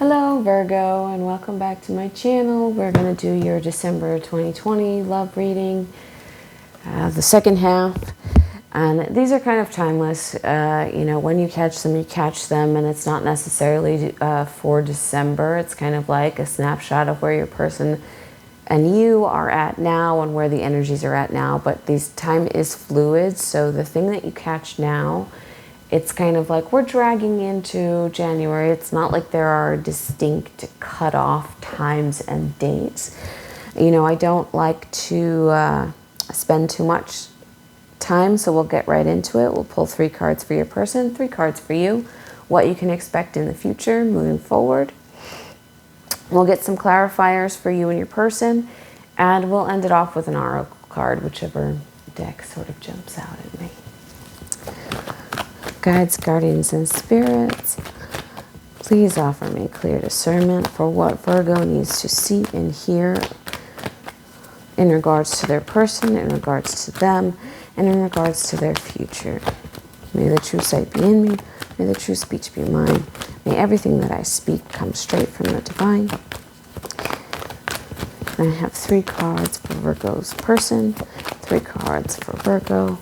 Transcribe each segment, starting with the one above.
Hello Virgo, and welcome back to my channel. We're going to do your December 2020 love reading, the second half. And these are kind of timeless. You know, when you catch them, and it's not necessarily for December. It's kind of like a snapshot of where your person and you are at now and where the energies are at now. But time is fluid, so the thing that you catch now, it's kind of like we're dragging into January. It's not like there are distinct cutoff times and dates. You know, I don't like to spend too much time, so we'll get right into it. We'll pull 3 cards for your person, 3 cards for you, what you can expect in the future moving forward. We'll get some clarifiers for you and your person, and we'll end it off with an oracle card, whichever deck sort of jumps out at me. Guides, guardians, and spirits, please offer me clear discernment for what Virgo needs to see and hear in regards to their person, in regards to them, and in regards to their future. May the true sight be in me. May the true speech be mine. May everything that I speak come straight from the divine. I have 3 cards for Virgo's person, 3 cards for Virgo,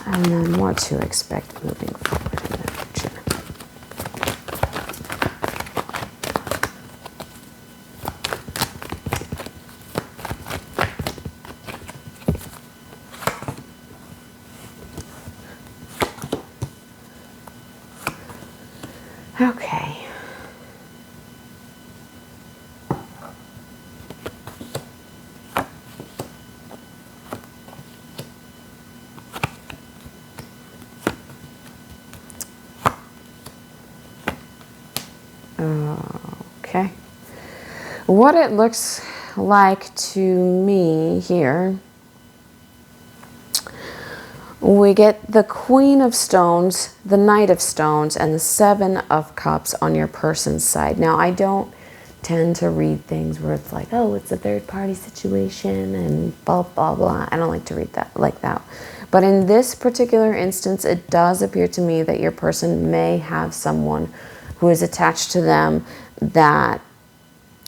and then what to expect moving forward in the future. Okay. Okay. What it looks like to me here, we get the Queen of Stones, the Knight of Stones, and the 7 of Cups on your person's side. Now, I don't tend to read things where it's like, oh, it's a third-party situation and blah, blah, blah. I don't like to read that like that. But in this particular instance, it does appear to me that your person may have someone who is attached to them that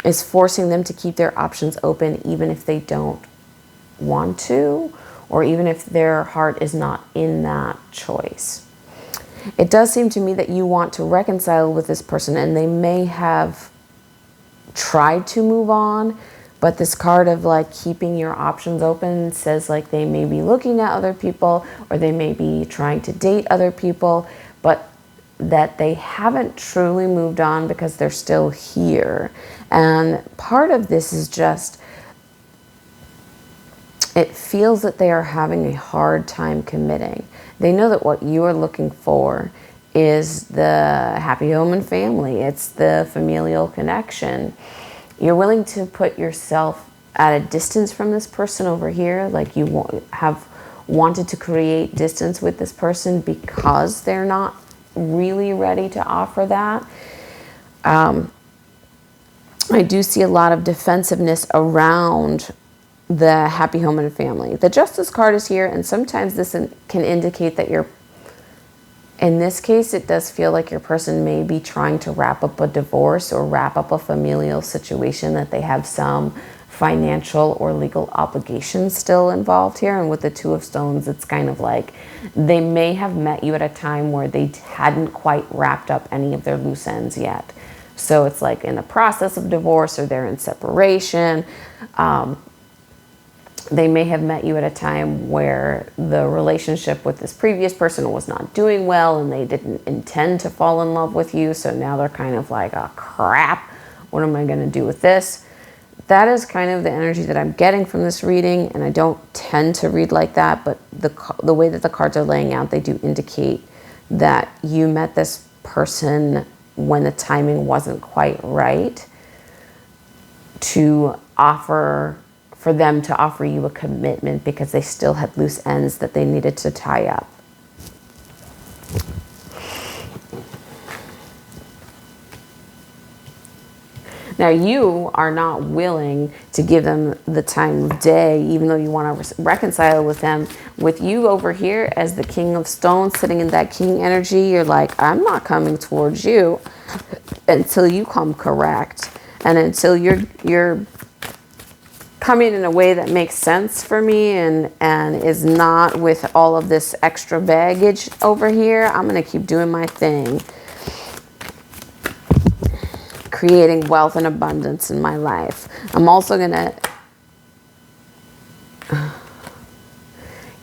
is forcing them to keep their options open even if they don't want to, or even if their heart is not in that choice. It does seem to me that you want to reconcile with this person, and they may have tried to move on, but this card of like keeping your options open says like they may be looking at other people, or they may be trying to date other people, but that they haven't truly moved on because they're still here. And part of this is just, it feels that they are having a hard time committing. They know that what you are looking for is the happy home and family. It's the familial connection. You're willing to put yourself at a distance from this person over here, like you have wanted to create distance with this person because they're not really ready to offer that. I do see a lot of defensiveness around the happy home and family. The Justice card is here, and sometimes this can indicate that you're, in this case, it does feel like your person may be trying to wrap up a divorce or wrap up a familial situation, that they have some financial or legal obligations still involved here. And with the 2 of Stones, it's kind of like they may have met you at a time where they hadn't quite wrapped up any of their loose ends yet. So it's like in the process of divorce, or they're in separation. They may have met you at a time where the relationship with this previous person was not doing well, and they didn't intend to fall in love with you. So now they're kind of like, oh crap, what am I going to do with this? That is kind of the energy that I'm getting from this reading, and I don't tend to read like that, but the way that the cards are laying out, they do indicate that you met this person when the timing wasn't quite right to offer, for them to offer you a commitment, because they still had loose ends that they needed to tie up. Now, you are not willing to give them the time of day, even though you want to reconcile with them. With you over here as the King of Stones, sitting in that King energy, you're like, I'm not coming towards you. until you come correct, and until you're coming in a way that makes sense for me and is not with all of this extra baggage over here, I'm going to keep doing my thing. Creating wealth and abundance in my life. I'm also going to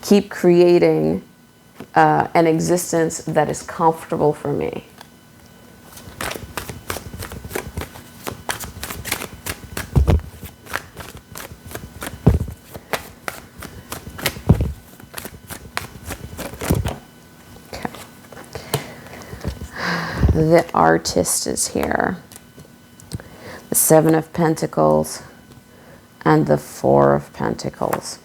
keep creating an existence that is comfortable for me. The Artist is here. The Seven of Pentacles and the Four of Pentacles.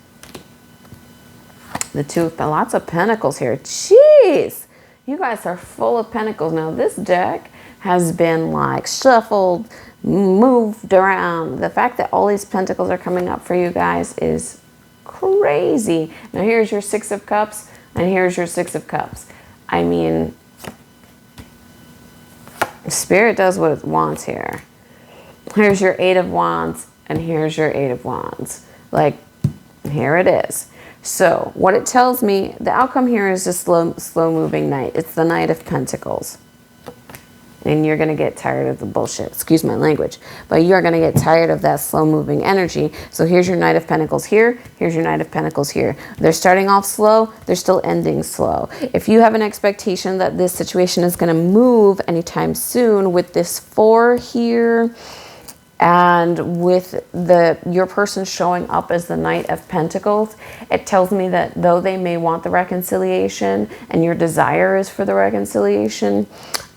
The Two of lots of Pentacles here. Jeez, you guys are full of Pentacles. Now this deck has been like shuffled, moved around. The fact that all these Pentacles are coming up for you guys is crazy. Now here's your Six of Cups and here's your Six of Cups. I mean, Spirit does what it wants here. Here's your Eight of Wands and here's your Eight of Wands. Like, here it is. So what it tells me, the outcome here is a slow moving knight. It's the Knight of Pentacles. And you're going to get tired of the bullshit. Excuse my language. But you're going to get tired of that slow moving energy. So here's your Knight of Pentacles here. Here's your Knight of Pentacles here. They're starting off slow. They're still ending slow. If you have an expectation that this situation is going to move anytime soon with this 4 here, and with your person showing up as the Knight of Pentacles, it tells me that though they may want the reconciliation and your desire is for the reconciliation,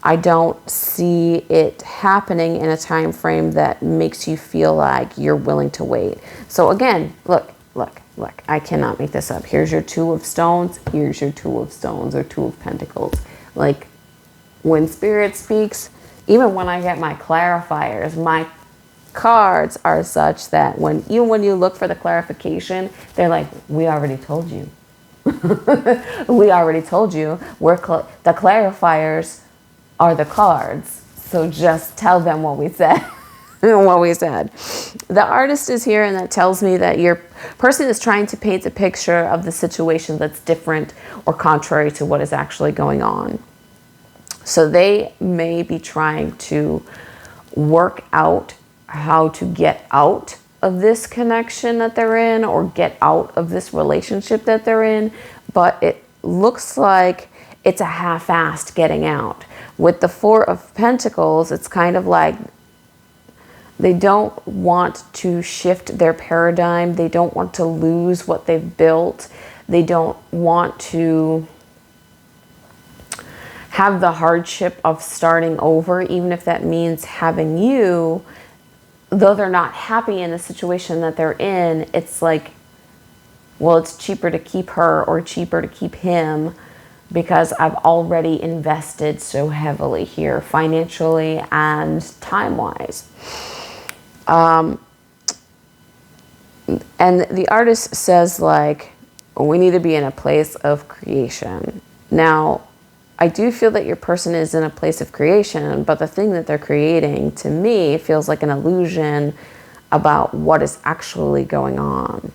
I don't see it happening in a time frame that makes you feel like you're willing to wait. So again, look, I cannot make this up. Here's your Two of Stones. Here's your Two of Stones or Two of Pentacles. Like, when Spirit speaks, even when I get my clarifiers, my cards are such that even when you look for the clarification, they're like, we already told you. We already told you. The clarifiers are the cards. So just tell them what we said. What we said. The Artist is here, and that tells me that your person is trying to paint a picture of the situation that's different or contrary to what is actually going on. So they may be trying to work out how to get out of this connection that they're in or get out of this relationship that they're in, but it looks like it's a half-assed getting out. With the Four of Pentacles, it's kind of like they don't want to shift their paradigm. They don't want to lose what they've built. They don't want to have the hardship of starting over, even if that means having you. Though they're not happy in the situation that they're in, it's like, well, it's cheaper to keep her or cheaper to keep him because I've already invested so heavily here, financially and time-wise. And the Artist says, like, we need to be in a place of creation. Now, I do feel that your person is in a place of creation, but the thing that they're creating, to me, feels like an illusion about what is actually going on.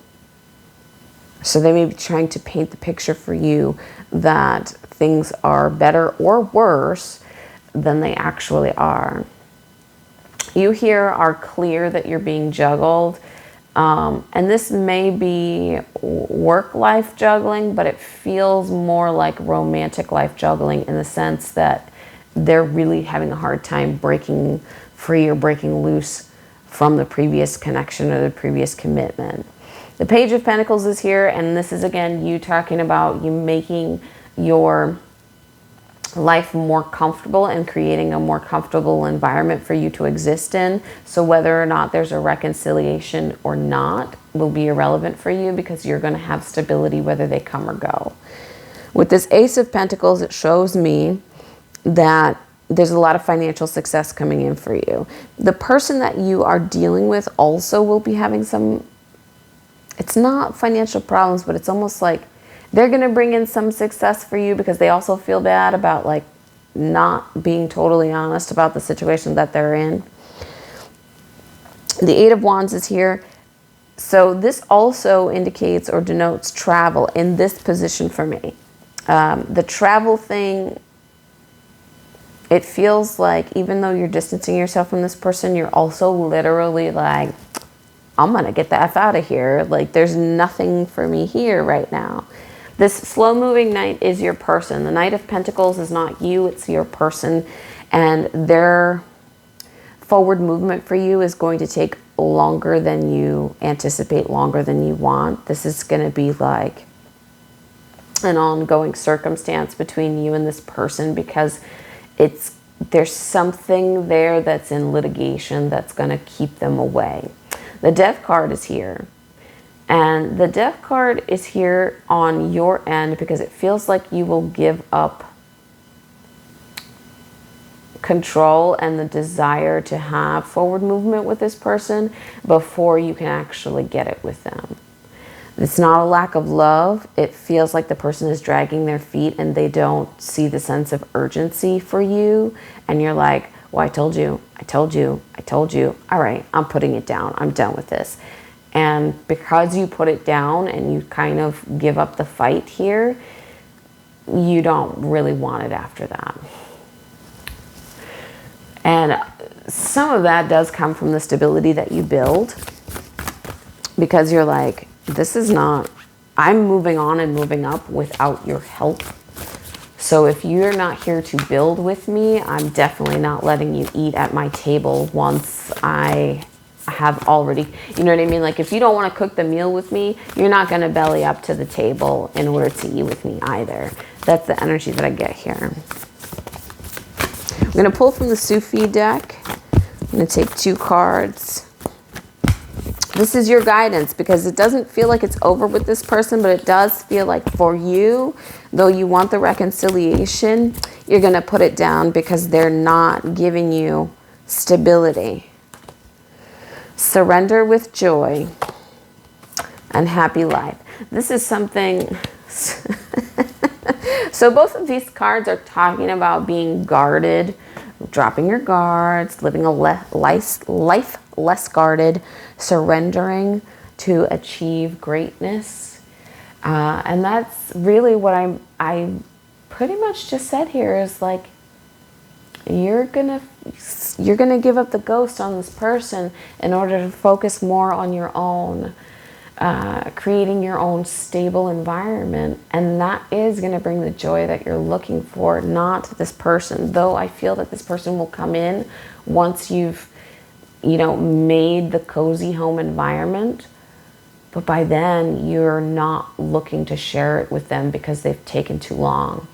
So they may be trying to paint the picture for you that things are better or worse than they actually are. You here are clear that you're being juggled. And this may be work-life juggling, but it feels more like romantic life juggling in the sense that they're really having a hard time breaking free or breaking loose from the previous connection or the previous commitment. The Page of Pentacles is here, and this is, again, you talking about you making your life more comfortable and creating a more comfortable environment for you to exist in. So whether or not there's a reconciliation or not will be irrelevant for you because you're going to have stability whether they come or go. With this Ace of Pentacles, it shows me that there's a lot of financial success coming in for you. The person that you are dealing with also will be having some, it's not financial problems, but it's almost like they're going to bring in some success for you because they also feel bad about, like, not being totally honest about the situation that they're in. The Eight of Wands is here. So this also indicates or denotes travel in this position for me. The travel thing, it feels like even though you're distancing yourself from this person, you're also literally like, I'm going to get the F out of here. Like, there's nothing for me here right now. This slow-moving knight is your person. The Knight of Pentacles is not you, it's your person. And their forward movement for you is going to take longer than you anticipate, longer than you want. This is going to be like an ongoing circumstance between you and this person, because there's something there that's in litigation that's going to keep them away. The Death card is here. And the Death card is here on your end because it feels like you will give up control and the desire to have forward movement with this person before you can actually get it with them. It's not a lack of love. It feels like the person is dragging their feet and they don't see the sense of urgency for you. And you're like, well, I told you, I told you, I told you. All right, I'm putting it down. I'm done with this. And because you put it down and you kind of give up the fight here, you don't really want it after that. And some of that does come from the stability that you build, because you're like, this is not, I'm moving on and moving up without your help. So if you're not here to build with me, I'm definitely not letting you eat at my table once I have already, you know what I mean? Like, if you don't want to cook the meal with me, you're not going to belly up to the table in order to eat with me either. That's the energy that I get here. I'm going to pull from the Sufi deck. I'm going to take 2 cards. This is your guidance, because it doesn't feel like it's over with this person, but it does feel like for you, though you want the reconciliation, you're going to put it down because they're not giving you stability. Surrender with joy and happy life. This is something... So both of these cards are talking about being guarded, dropping your guards, living a life less guarded, surrendering to achieve greatness. And that's really what I pretty much just said here is like, you're gonna give up the ghost on this person in order to focus more on your own, creating your own stable environment. And that is going to bring the joy that you're looking for, not this person. Though I feel that this person will come in once you've, made the cozy home environment. But by then, you're not looking to share it with them because they've taken too long.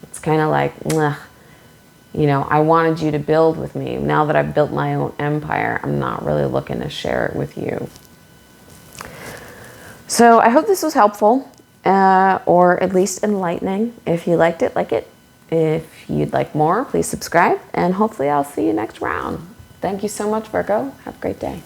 It's kind of like, I wanted you to build with me. Now that I've built my own empire, I'm not really looking to share it with you. So I hope this was helpful, or at least enlightening. If you liked it, like it. If you'd like more, please subscribe, and hopefully I'll see you next round. Thank you so much, Virgo. Have a great day.